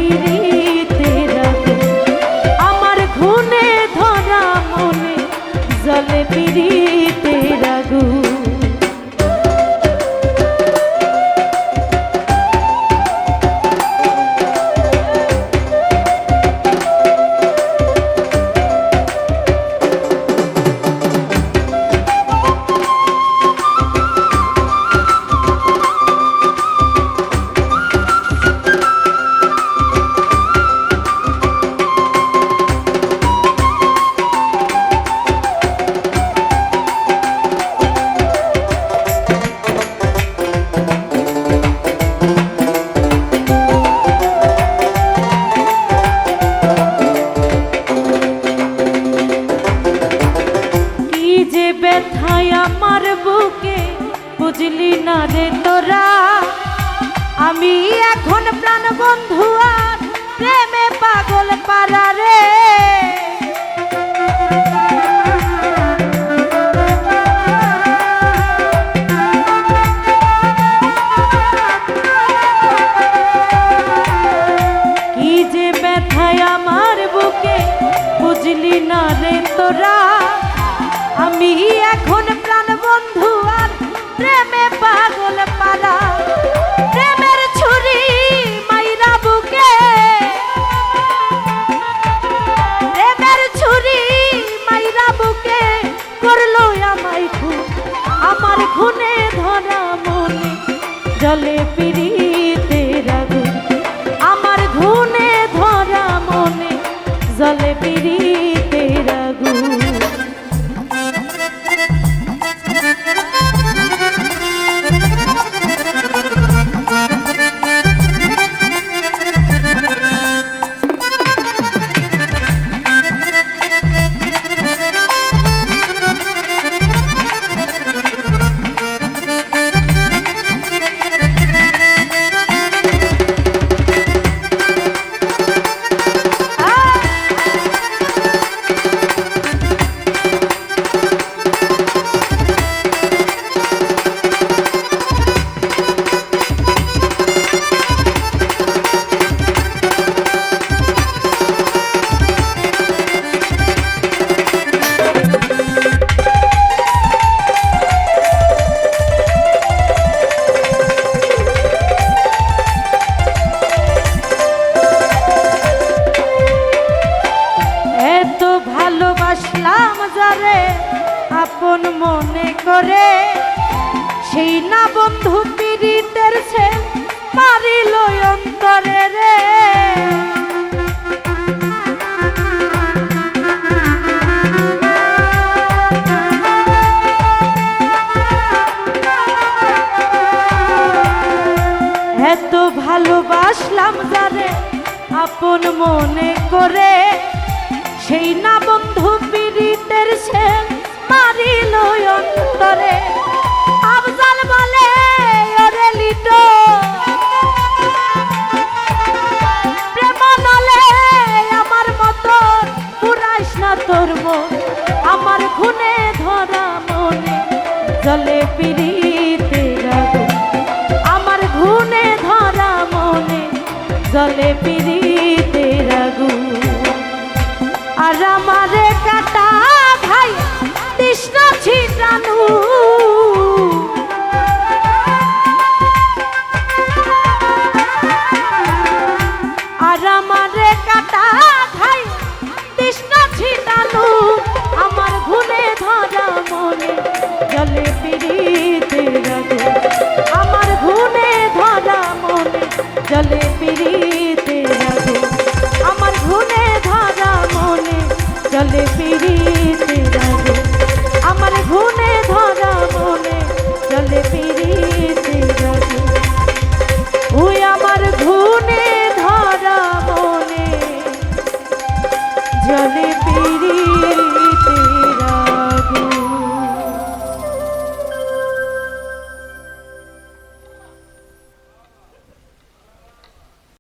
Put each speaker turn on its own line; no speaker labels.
পিরিতের আগুন, আমার ঘুনে ধরা মনে জ্বলে পিরিতের আগুন। ব্যথায় আমার বুকে বুঝলি না রে তোরা, আমি এখন প্রাণ বন্ধু আর প্রেমে পাগল পারা রে। কি যে ব্যথায় আমার বুকে বুঝলি না রে তোরা, আমি এখন প্রাণ বন্ধু আর প্রেমে পাগল পারা। প্রেমের ছুরি মাইরা বুকে, প্রেমের ছুরি মাইরা বুকে করলো আমায় খুন, আমার খুনে ধরা মনে জ্বলে পিরিতের আগুন, আমার খুনে ধরা মনে জ্বলে পিরিতের আগুন। ভালোবাসলাম যারে আপন মনে করে, সেই না বন্ধু পীড়িতের সে মারিল অন্তরে রে। এত ভালোবাসলাম যারে আপন মনে করে, সেই না বন্ধু পীড়িতের সে মারিল অন্তরে। আফজাল বলে ওরে লিটো প্রেম নলে আমার মতো পুরাইস না তোর মন, আমার খুনে ধরা মনে জ্বলে পিরিতের আগুন, আমার খুনে ধরা মনে জ্বলে পিরিতের আগুন। আর আমারে কাটা ভাই তৃষ্ণা ছিটানু, আর আমারে কাটা ভাই তৃষ্ণা ছিটানু, আমার ঘুনে ধরা মনে জ্বলে পিরিতের আগুন, আমার ঘুনে ধরা মনে জ্বলে পিরিতের আগুন, আমার ঘুনে ধরা মনে জ্বলে পিরিতের আগুন, আমার ঘুনে ধরা মনে জ্বলে পিরিতের আগুন। ওই আমার ঘুনে ধরা মনে জ্বলে